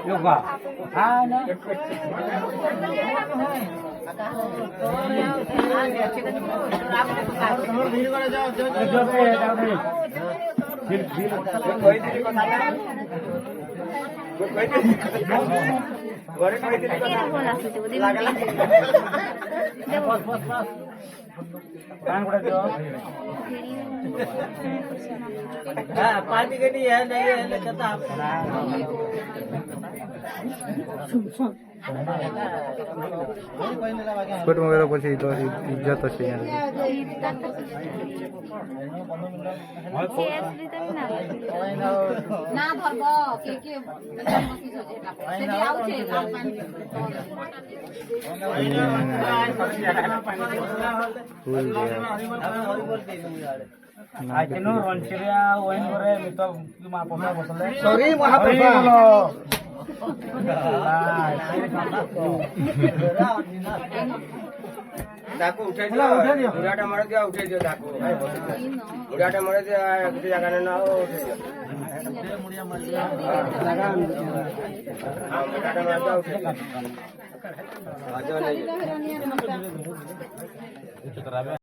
योगा हाँ ना पार्टी के लिए है नहीं है कहता स्कूट वगैरह પછી તો ઇજ્જત હશે યાર ના ધરબો કે બસી જશે એટલે આવશે आजनो रणशिरिया वहीन करे मितो महाप्रभा बसले सॉरी महाप्रभा डाकू उठे दियो बुढ़ाटा मार दियो उठे दियो डाकू बुढ़ाटा मार दियो किसी जगह ना हो मुड़िया मार दिया लगा बुढ़ाटा मार दियो उठे आजो नहीं